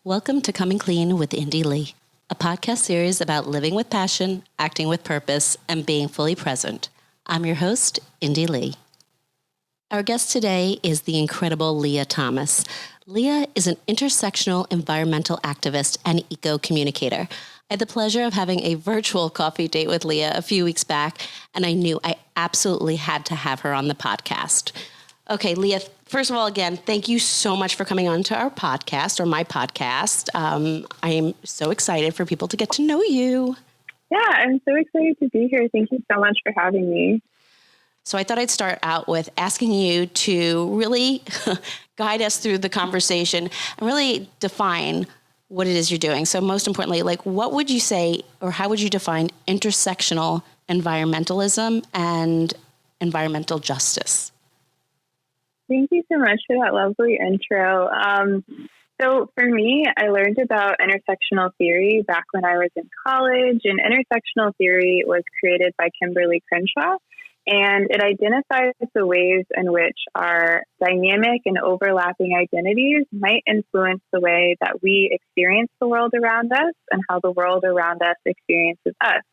Welcome to Coming Clean with Indie Lee, a podcast series about living with passion, acting with purpose, and being fully present. I'm your host, Indie Lee. Our guest today is the incredible Leah Thomas. Leah is an intersectional environmental activist and eco-communicator. I had the pleasure of having a virtual coffee date with Leah a few weeks back, and I knew I absolutely had to have her on the podcast. Okay, Leah, first of all, again, thank you so much for coming on to our podcast, or my podcast. I am so excited for people to get to know you. Yeah, I'm so excited to be here. Thank you so much for having me. So I thought I'd start out with asking you to really guide us through the conversation and really define what it is you're doing. So most importantly, what would you say, or how would you define intersectional environmentalism and environmental justice? Thank you so much for that lovely intro. So for me, I learned about intersectional theory back when I was in college, and intersectional theory was created by Kimberly Crenshaw, and it identifies the ways in which our dynamic and overlapping identities might influence the way that we experience the world around us and how the world around us experiences us.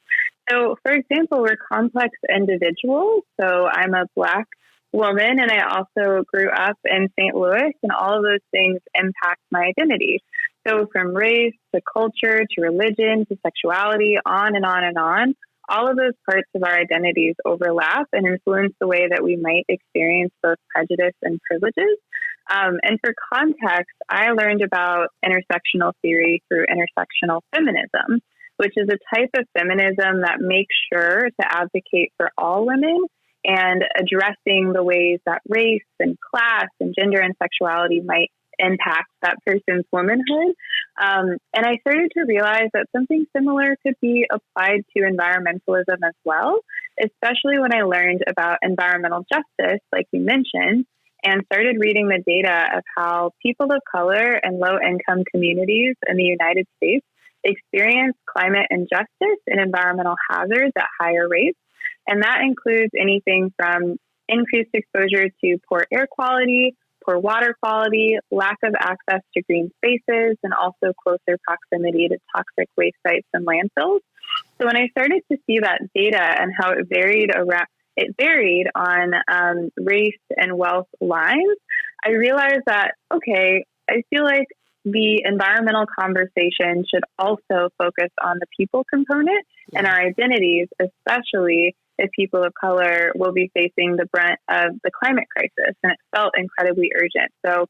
So, for example, we're complex individuals. So I'm a Black woman, and I also grew up in St. Louis, and all of those things impact my identity. So from race to culture to religion to sexuality, on and on and on, all of those parts of our identities overlap and influence the way that we might experience both prejudice and privileges. And for context, I learned about intersectional theory through intersectional feminism, which is a type of feminism that makes sure to advocate for all women and addressing the ways that race and class and gender and sexuality might impact that person's womanhood. And I started to realize that something similar could be applied to environmentalism as well, especially when I learned about environmental justice, like you mentioned, and started reading the data of how people of color and low-income communities in the United States experience climate injustice and environmental hazards at higher rates. And that includes anything from increased exposure to poor air quality, poor water quality, lack of access to green spaces, and also closer proximity to toxic waste sites and landfills. So when I started to see that data and how it varied on race and wealth lines, I realized that, okay, I feel like the environmental conversation should also focus on the people component and our identities, especially if people of color will be facing the brunt of the climate crisis. And it felt incredibly urgent. So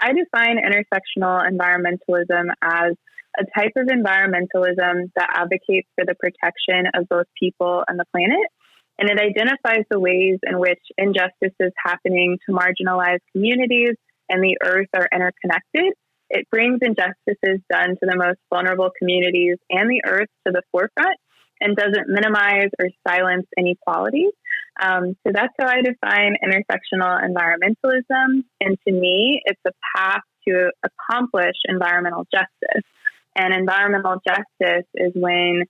I define intersectional environmentalism as a type of environmentalism that advocates for the protection of both people and the planet. And it identifies the ways in which injustices happening to marginalized communities and the earth are interconnected. It brings injustices done to the most vulnerable communities and the earth to the forefront, and doesn't minimize or silence inequality. So that's how I define intersectional environmentalism. And to me, it's a path to accomplish environmental justice. And environmental justice is when,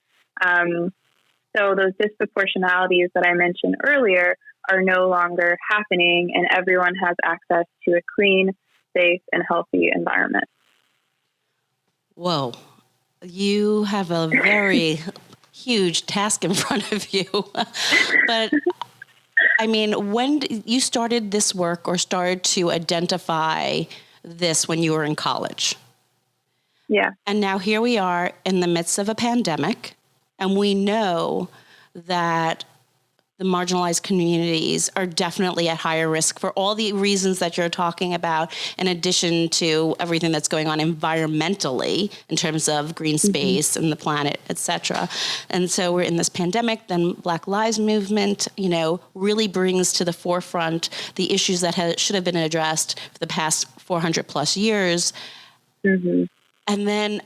so those disproportionalities that I mentioned earlier are no longer happening, and everyone has access to a clean, safe, and healthy environment. Whoa. You have a very huge task in front of you. But I mean, when you started this work or started to identify this when you were in college? Yeah. And now here we are in the midst of a pandemic, and we know that the marginalized communities are definitely at higher risk for all the reasons that you're talking about, in addition to everything that's going on environmentally in terms of green space and the planet, et cetera. And so we're in this pandemic, then Black Lives Movement, really brings to the forefront the issues that should have been addressed for the past 400 plus years. Mm-hmm. And then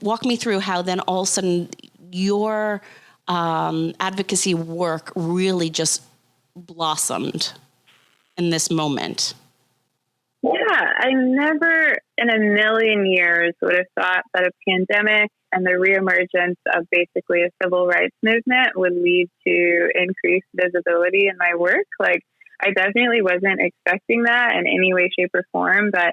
walk me through how then all of a sudden your advocacy work really just blossomed in this moment. Yeah, I never in a million years would have thought that a pandemic and the reemergence of basically a civil rights movement would lead to increased visibility in my work. I definitely wasn't expecting that in any way, shape, or form, but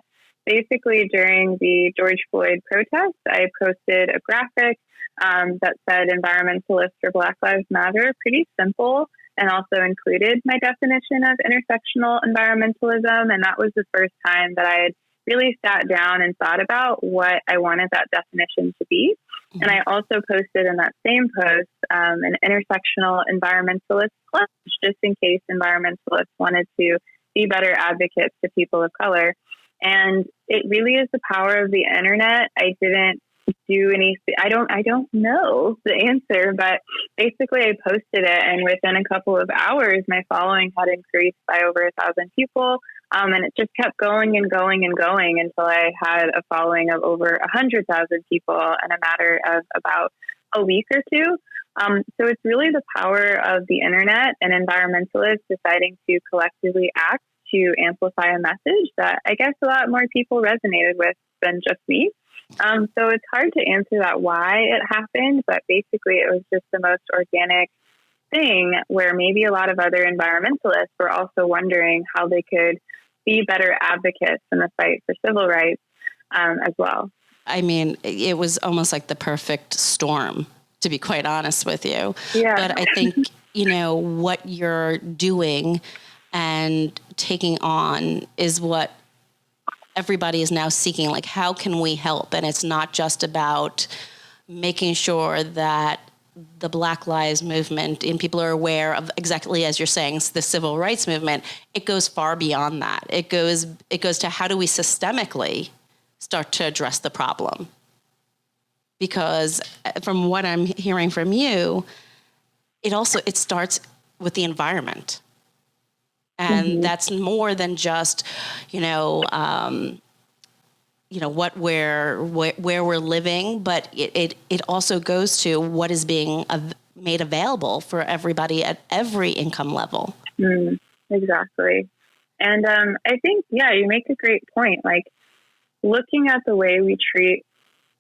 basically during the George Floyd protest, I posted a graphic that said environmentalist or Black Lives Matter, pretty simple, and also included my definition of intersectional environmentalism. And that was the first time that I had really sat down and thought about what I wanted that definition to be. Mm-hmm. And I also posted in that same post an intersectional environmentalist pledge, just in case environmentalists wanted to be better advocates to people of color. And it really is the power of the internet. I didn't do anything. I don't know the answer, but basically I posted it, and within a couple of hours, my following had increased by over 1,000 people. And it just kept going and going and going until I had a following of over 100,000 people in a matter of about a week or two. So it's really the power of the internet and environmentalists deciding to collectively act to amplify a message that I guess a lot more people resonated with than just me. So it's hard to answer that why it happened, but basically it was just the most organic thing where maybe a lot of other environmentalists were also wondering how they could be better advocates in the fight for civil rights as well. I mean, it was almost like the perfect storm, to be quite honest with you. Yeah. But I think, what you're doing and taking on is what everybody is now seeking. Like, how can we help? And it's not just about making sure that the Black Lives Movement and people are aware of, exactly as you're saying, the civil rights movement. It goes far beyond that. It goes to how do we systemically start to address the problem? Because from what I'm hearing from you, it starts with the environment. And that's more than just, where we're living, but it also goes to what is being made available for everybody at every income level. Exactly. And I think, you make a great point. Like, looking at the way we treat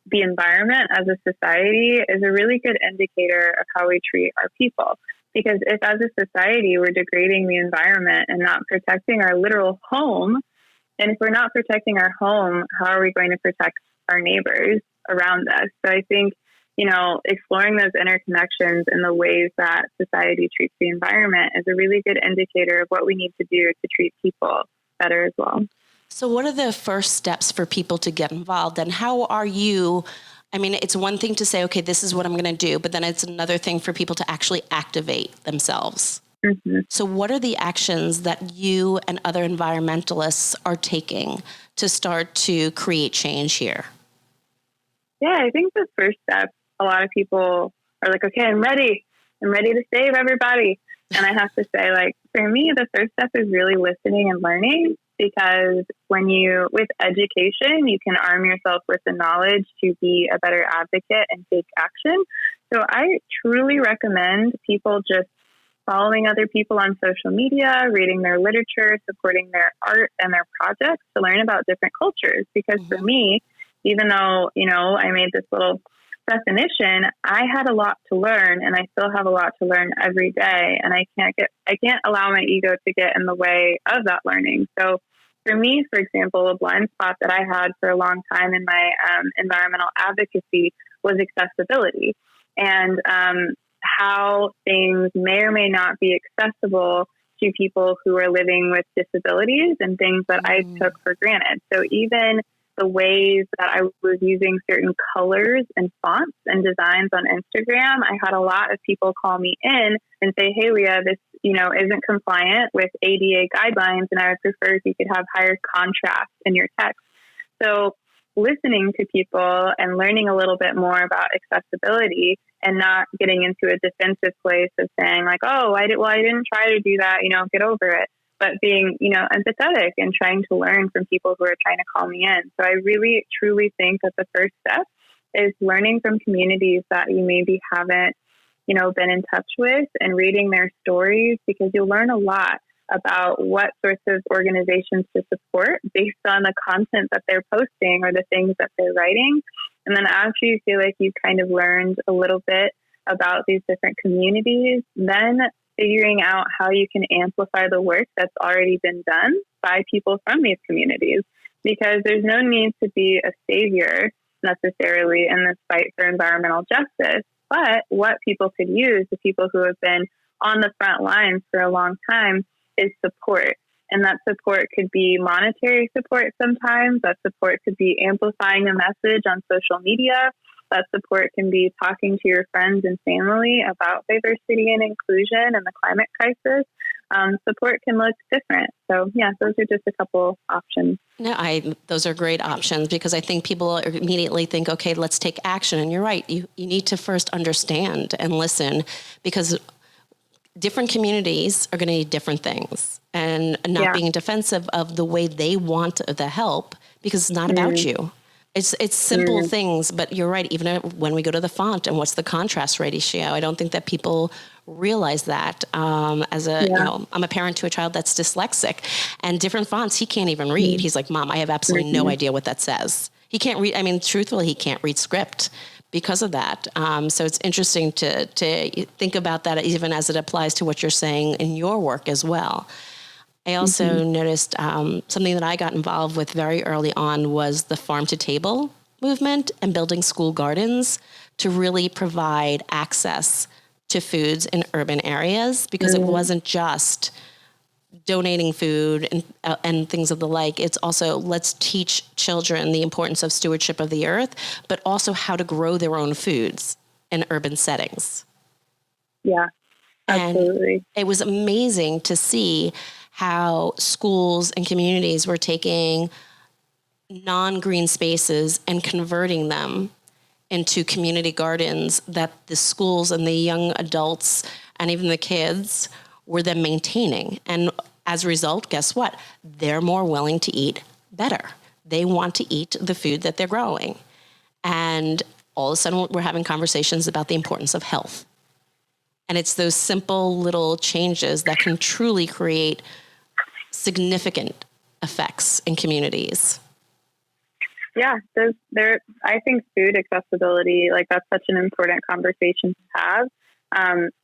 the environment as a society is a really good indicator of how we treat our people. Because if as a society we're degrading the environment and not protecting our literal home, and if we're not protecting our home, how are we going to protect our neighbors around us? So I think, exploring those interconnections and the ways that society treats the environment is a really good indicator of what we need to do to treat people better as well. So what are the first steps for people to get involved? And how are you? I mean, it's one thing to say, okay, this is what I'm going to do, but then it's another thing for people to actually activate themselves. Mm-hmm. So what are the actions that you and other environmentalists are taking to start to create change here? Yeah, I think the first step, a lot of people are like, okay, I'm ready to save everybody. And I have to say, like, for me, the first step is really listening and learning, because with education, you can arm yourself with the knowledge to be a better advocate and take action. So I truly recommend people just following other people on social media, reading their literature, supporting their art and their projects to learn about different cultures. Because for me, even though, I made this little definition, I had a lot to learn, and I still have a lot to learn every day. And I can't allow my ego to get in the way of that learning. So for me, for example, a blind spot that I had for a long time in my environmental advocacy was accessibility, and how things may or may not be accessible to people who are living with disabilities, and things that I took for granted. So even the ways that I was using certain colors and fonts and designs on Instagram, I had a lot of people call me in and say, hey, Leah, this, isn't compliant with ADA guidelines, and I would prefer if you could have higher contrast in your text. So listening to people and learning a little bit more about accessibility, and not getting into a defensive place of saying like, oh, I didn't try to do that, get over it. But being, empathetic and trying to learn from people who are trying to call me in. So I really, truly think that the first step is learning from communities that you maybe haven't, been in touch with, and reading their stories, because you'll learn a lot about what sorts of organizations to support based on the content that they're posting or the things that they're writing. And then after you feel like you've kind of learned a little bit about these different communities, then figuring out how you can amplify the work that's already been done by people from these communities. because there's no need to be a savior necessarily in this fight for environmental justice. But what people could use, the people who have been on the front lines for a long time, is support. And that support could be monetary support sometimes. That support could be amplifying a message on social media. That support can be talking to your friends and family about diversity and inclusion and the climate crisis. Support can look different. So yeah, those are just a couple options. No, those are great options, because I think people immediately think, okay, let's take action. And you're right. You need to first understand and listen, because different communities are going to need different things, and not being defensive of the way they want the help, because it's not about you. It's simple things, but you're right. Even when we go to the font and what's the contrast ratio, I don't think that people realize that. I'm a parent to a child that's dyslexic, and different fonts he can't even read. He's like, Mom, I have absolutely no idea what that says. He can't read. I mean, truthfully, he can't read script because of that. So it's interesting to think about that, even as it applies to what you're saying in your work as well. I also noticed something that I got involved with very early on was the farm to table movement and building school gardens to really provide access to foods in urban areas, because it wasn't just donating food and things of the like. It's also, let's teach children the importance of stewardship of the earth, but also how to grow their own foods in urban settings. Yeah, absolutely. And it was amazing to see how schools and communities were taking non-green spaces and converting them into community gardens that the schools and the young adults and even the kids were then maintaining. And as a result, guess what? They're more willing to eat better. They want to eat the food that they're growing. And all of a sudden, we're having conversations about the importance of health. And it's those simple little changes that can truly create significant effects in communities. Yeah, I think food accessibility, like, that's such an important conversation to have,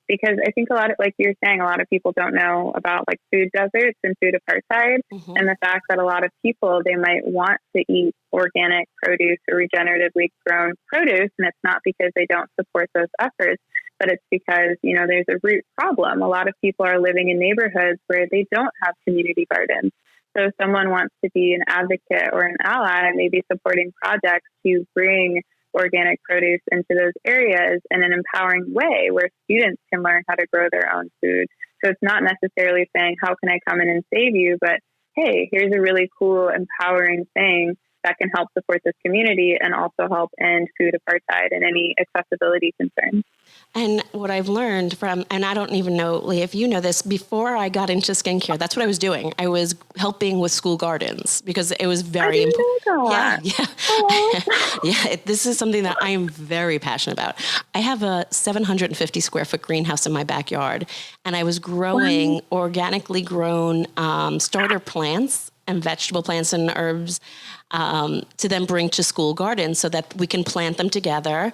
because I think a lot of, like you're saying, a lot of people don't know about like food deserts and food apartheid, and the fact that a lot of people, they might want to eat organic produce or regeneratively grown produce, and it's not because they don't support those efforts, but it's because, there's a root problem. A lot of people are living in neighborhoods where they don't have community gardens. So if someone wants to be an advocate or an ally, maybe supporting projects to bring organic produce into those areas in an empowering way where students can learn how to grow their own food. So it's not necessarily saying, how can I come in and save you? But hey, here's a really cool, empowering thing that can help support this community and also help end food apartheid and any accessibility concerns. And what I've learned from, and I don't even know, Leah, if you know this, before I got into skincare, that's what I was doing. I was helping with school gardens because it was very important. Yeah. This is something that I am very passionate about. I have a 750 square foot greenhouse in my backyard, and I was growing organically grown starter plants and vegetable plants and herbs to then bring to school gardens so that we can plant them together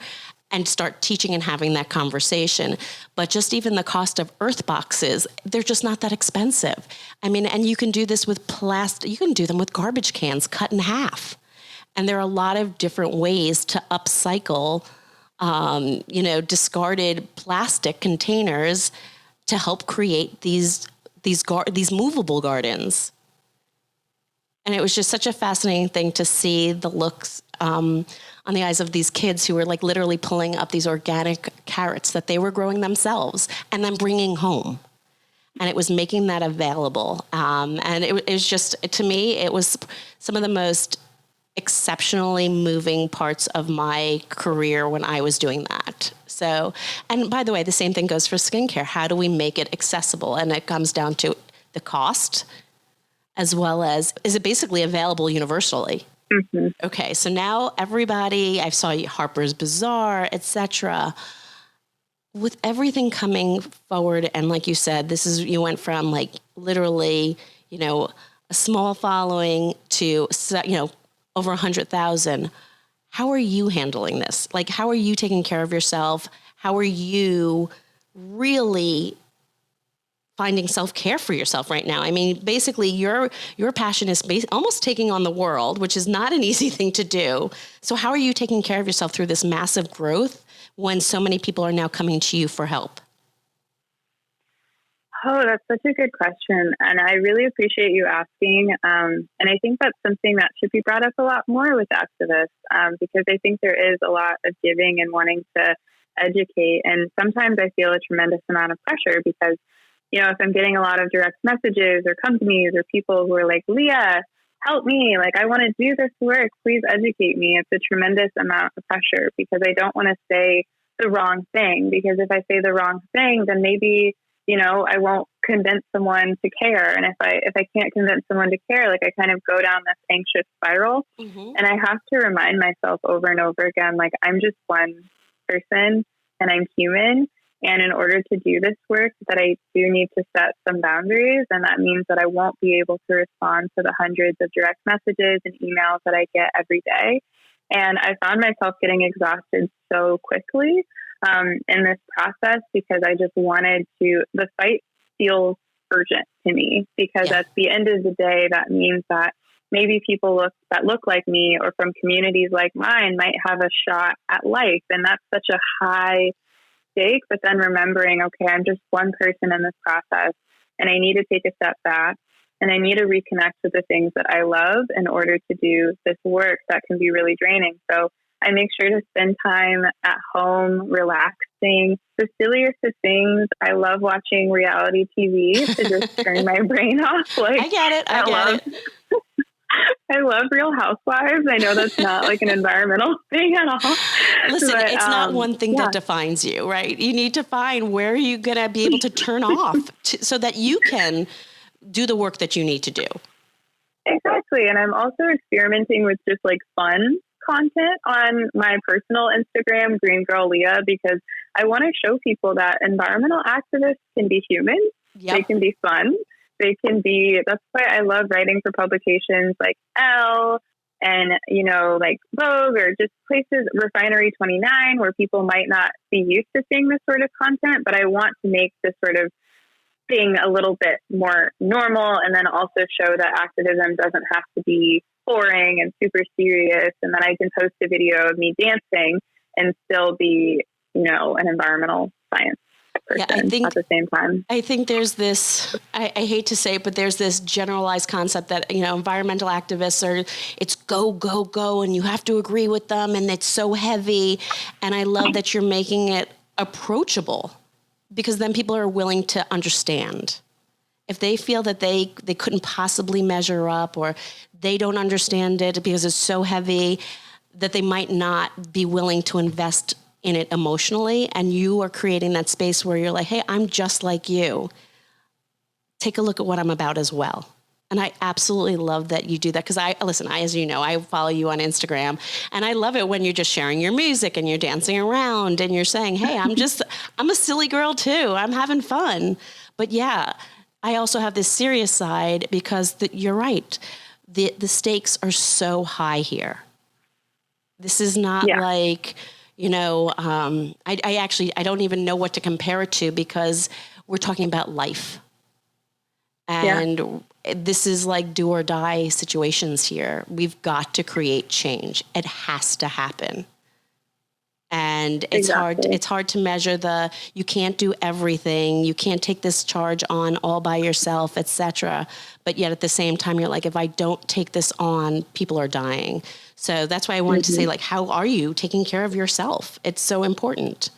and start teaching and having that conversation. But just even the cost of earth boxes, they're just not that expensive. I mean, and you can do this with plastic, you can do them with garbage cans cut in half. And there are a lot of different ways to upcycle, discarded plastic containers to help create these movable gardens. And it was just such a fascinating thing to see the looks on the eyes of these kids who were like literally pulling up these organic carrots that they were growing themselves and then bringing home. And it was making that available. And it was just, to me, it was some of the most exceptionally moving parts of my career when I was doing that. So, and by the way, the same thing goes for skincare. How do we make it accessible? And it comes down to the cost, as well as, is it basically available universally? Mm-hmm. Okay, so now everybody, I saw Harper's Bazaar, etc. With everything coming forward, and like you said, you went from like literally, a small following to, over 100,000. How are you handling this? Like, how are you taking care of yourself? How are you really finding self-care for yourself right now. I mean, basically your passion is almost taking on the world, which is not an easy thing to do. So how are you taking care of yourself through this massive growth when so many people are now coming to you for help? Oh, that's such a good question. And I really appreciate you asking. And I think that's something that should be brought up a lot more with activists, because I think there is a lot of giving and wanting to educate. And sometimes I feel a tremendous amount of pressure because, if I'm getting a lot of direct messages or companies or people who are like, Leah, help me. Like, I want to do this work. Please educate me. It's a tremendous amount of pressure because I don't want to say the wrong thing. Because if I say the wrong thing, then maybe I won't convince someone to care. And if I can't convince someone to care, like I kind of go down this anxious spiral. Mm-hmm. And I have to remind myself over and over again, like I'm just one person and I'm human. And in order to do this work, that I do need to set some boundaries. And that means that I won't be able to respond to the hundreds of direct messages and emails that I get every day. And I found myself getting exhausted so quickly in this process because I just wanted to, the fight feels urgent to me because at the end of the day, that means that maybe people that look like me or from communities like mine might have a shot at life. And that's such a high stake, but then remembering, okay, I'm just one person in this process and I need to take a step back and I need to reconnect with the things that I love in order to do this work that can be really draining. So I make sure to spend time at home, relaxing. The silliest of things, I love watching reality TV to just turn my brain off. Like I get it. I love Real Housewives. I know that's not like an environmental thing at all. Listen, but, it's not one thing that defines you, right? You need to find where you're going to be able to turn off so that you can do the work that you need to do. Exactly. And I'm also experimenting with just like fun content on my personal Instagram, Green Girl Leah, because I want to show people that environmental activists can be human. Yep. They can be fun. They can be, that's why I love writing for publications like Elle and, like Vogue or just places, Refinery 29, where people might not be used to seeing this sort of content, but I want to make this sort of thing a little bit more normal and then also show that activism doesn't have to be boring and super serious, and then I can post a video of me dancing and still be, an environmental science person at the same time. I think there's this, I hate to say it, but there's this generalized concept that, environmental activists are, it's go, go, go, and you have to agree with them, and it's so heavy. And I love that you're making it approachable because then people are willing to understand. If they feel that they couldn't possibly measure up or they don't understand it because it's so heavy that they might not be willing to invest in it emotionally, and you are creating that space where you're like, hey, I'm just like you. Take a look at what I'm about as well. And I absolutely love that you do that because as you know, I follow you on Instagram and I love it when you're just sharing your music and you're dancing around and you're saying, hey, I'm a silly girl too. I'm having fun. But yeah, I also have this serious side because you're right. The stakes are so high here. This is not like, I don't even know what to compare it to because we're talking about life. And this is like do or die situations here. We've got to create change. It has to happen. And it's hard to measure you can't do everything. You can't take this charge on all by yourself, etc. But yet at the same time, you're like, if I don't take this on, people are dying. So that's why I wanted to say, like, how are you taking care of yourself? It's so important.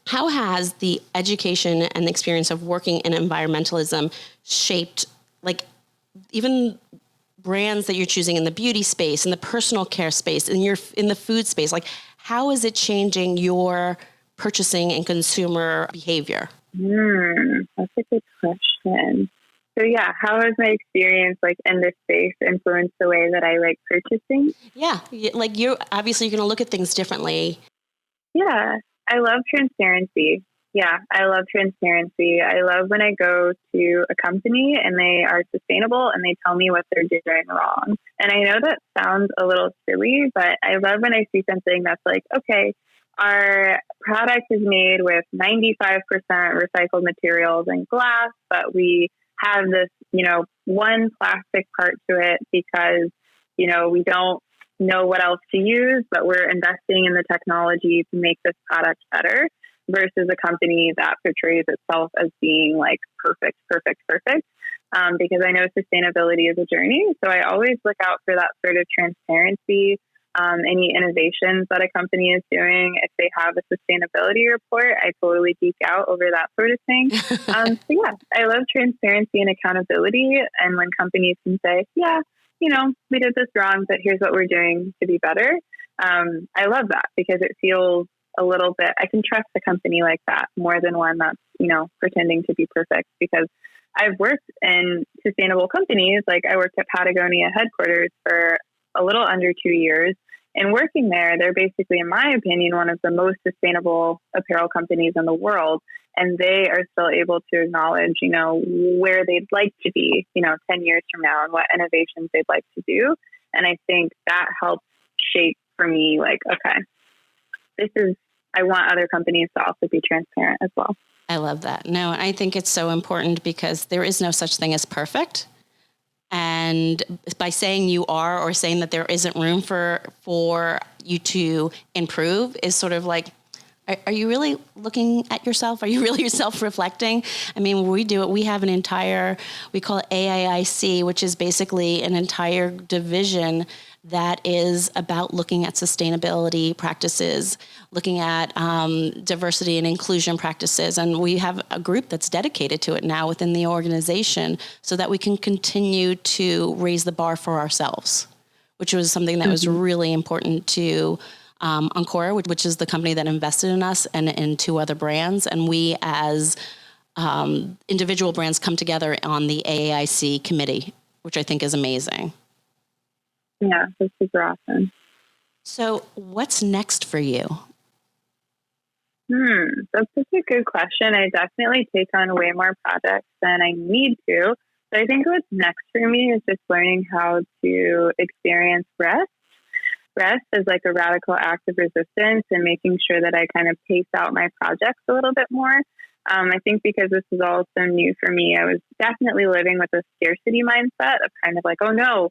How has the education and the experience of working in environmentalism shaped, like, even brands that you're choosing in the beauty space, in the personal care space, in the food space? Like, how is it changing your purchasing and consumer behavior? That's a good question. So how has my experience in this space influenced the way that I like purchasing? Yeah, like you're going to look at things differently. Yeah, I love transparency. Yeah, I love transparency. I love when I go to a company and they are sustainable and they tell me what they're doing wrong. And I know that sounds a little silly, but I love when I see something that's like, okay, our product is made with 95% recycled materials and glass, but we have this, one plastic part to it because, we don't know what else to use, but we're investing in the technology to make this product better versus a company that portrays itself as being like perfect. Because I know sustainability is a journey. So I always look out for that sort of transparency. Any innovations that a company is doing, if they have a sustainability report, I totally geek out over that sort of thing. So yeah, I love transparency and accountability. And when companies can say, yeah, we did this wrong, but here's what we're doing to be better. I love that because it feels a little bit, I can trust a company like that more than one that's, pretending to be perfect, because I've worked in sustainable companies. Like I worked at Patagonia headquarters for a little under 2 years. And working there, they're basically, in my opinion, one of the most sustainable apparel companies in the world. And they are still able to acknowledge, where they'd like to be, 10 years from now and what innovations they'd like to do. And I think that helps shape for me, like, okay, I want other companies to also be transparent as well. I love that. No, I think it's so important because there is no such thing as perfect. And by saying you are, or saying that there isn't room for you to improve, is sort of like, are you really looking at yourself? Are you really self-reflecting? I mean, when we do it, we have an entire, we call it AIIC, which is basically an entire division that is about looking at sustainability practices, looking at diversity and inclusion practices. And we have a group that's dedicated to it now within the organization so that we can continue to raise the bar for ourselves, which was something that was really important to Encore, which is the company that invested in us, and in 2 other brands. And we as individual brands come together on the AAIC committee, which I think is amazing. Yeah, that's super awesome. So what's next for you? That's such a good question. I definitely take on way more projects than I need to. So I think what's next for me is just learning how to experience rest. Rest is like a radical act of resistance, and making sure that I kind of pace out my projects a little bit more. I think because this is all so new for me, I was definitely living with a scarcity mindset of kind of like, oh no,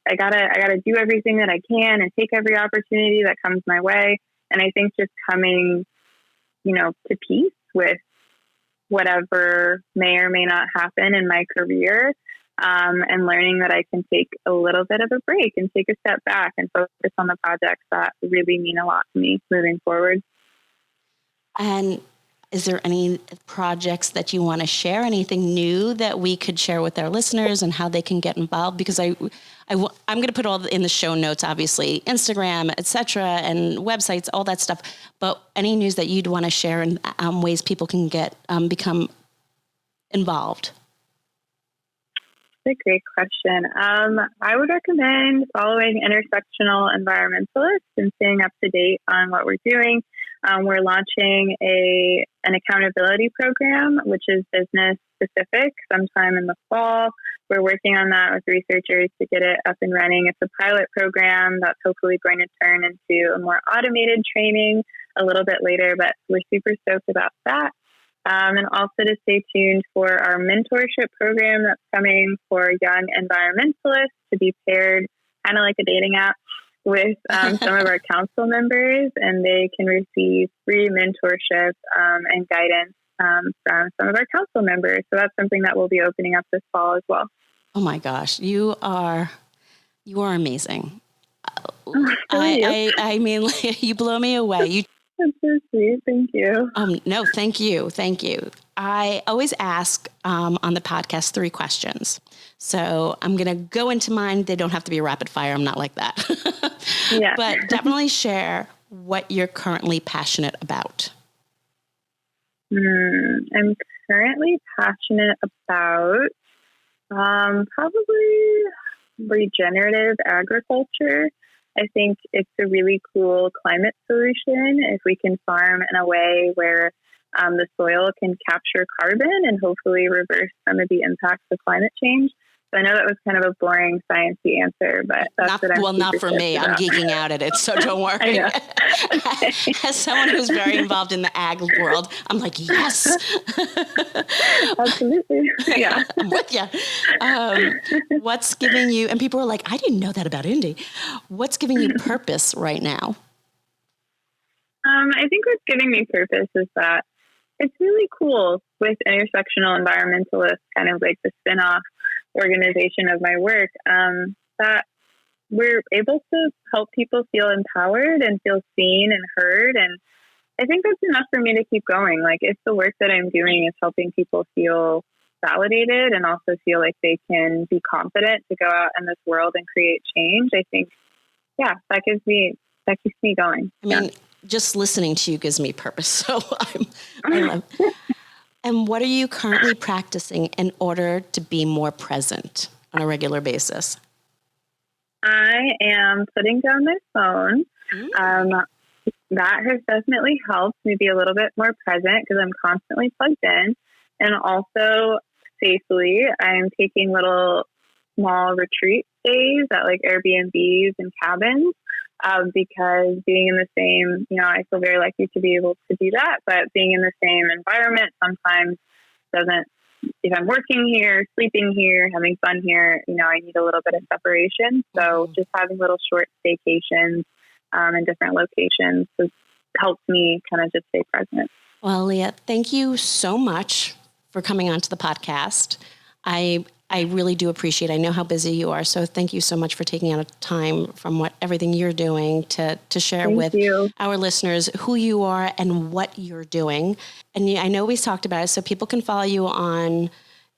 I gotta do everything that I can and take every opportunity that comes my way. And I think just coming, to peace with whatever may or may not happen in my career, and learning that I can take a little bit of a break and take a step back and focus on the projects that really mean a lot to me moving forward. And is there any projects that you want to share? Anything new that we could share with our listeners and how they can get involved? Because I'm going to put all in the show notes, obviously, Instagram, etc., and websites, all that stuff. But any news that you'd want to share and ways people can get become involved? That's a great question. I would recommend following Intersectional Environmentalists and staying up to date on what we're doing. We're launching an accountability program, which is business specific, sometime in the fall. We're working on that with researchers to get it up and running. It's a pilot program that's hopefully going to turn into a more automated training a little bit later, but we're super stoked about that. And also to stay tuned for our mentorship program that's coming for young environmentalists to be paired, kind of like a dating app, with some of our council members, and they can receive free mentorship and guidance from some of our council members. So that's something that we'll be opening up this fall as well. Oh my gosh, you are amazing. I mean, you blow me away. That's so sweet. Thank you. No, thank you. Thank you. I always ask on the podcast 3 questions. So I'm going to go into mine. They don't have to be rapid fire. I'm not like that. Yeah. But definitely share what you're currently passionate about. I'm currently passionate about probably regenerative agriculture. I think it's a really cool climate solution if we can farm in a way where the soil can capture carbon and hopefully reverse some of the impacts of climate change. I know that was kind of a boring sciencey answer, but that's what I'm not for me. I'm geeking out at it, so don't worry. I know. As someone who's very involved in the ag world, I'm like, yes. Absolutely. Yeah. I'm with you. What's giving you, and people are like, I didn't know that about Indie. What's giving you purpose right now? I think what's giving me purpose is that it's really cool with Intersectional Environmentalists, kind of like the spin-off organization of my work, that we're able to help people feel empowered and feel seen and heard. And I think that's enough for me to keep going. Like, if the work that I'm doing is helping people feel validated and also feel like they can be confident to go out in this world and create change, I think, yeah, that keeps me going. I mean, just listening to you gives me purpose. So I love. And what are you currently practicing in order to be more present on a regular basis? I am putting down my phone. That has definitely helped me be a little bit more present because I'm constantly plugged in. And also safely, I'm taking little small retreat stays at like Airbnbs and cabins. Because being in the same, I feel very lucky to be able to do that, but being in the same environment sometimes doesn't, if I'm working here, sleeping here, having fun here, I need a little bit of separation. So just having little short staycations in different locations has helped me kind of just stay present. Well, Leah, thank you so much for coming onto the podcast. I really do appreciate it. I know how busy you are. So thank you so much for taking out time from everything you're doing to share with our listeners who you are and what you're doing. And I know we talked about it, so people can follow you on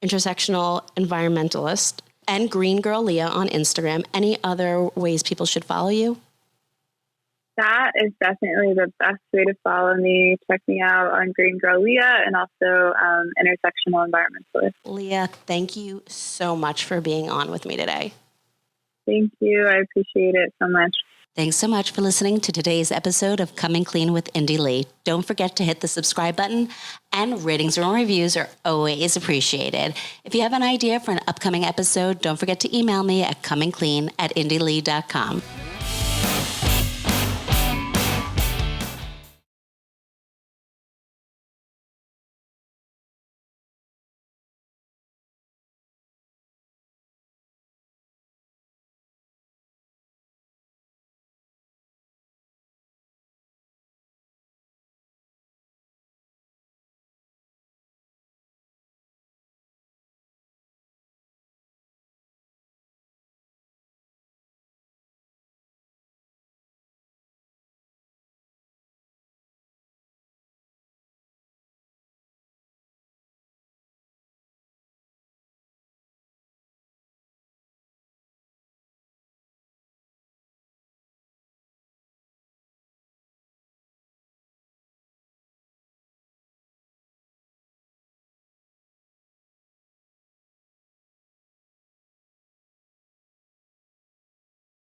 Intersectional Environmentalist and Green Girl Leah on Instagram. Any other ways people should follow you? That is definitely the best way to follow me. Check me out on Green Girl Leah and also Intersectional Environmentalist. Leah, thank you so much for being on with me today. Thank you. I appreciate it so much. Thanks so much for listening to today's episode of Coming Clean with Indie Lee. Don't forget to hit the subscribe button, and ratings and reviews are always appreciated. If you have an idea for an upcoming episode, don't forget to email me at comingclean@indielee.com.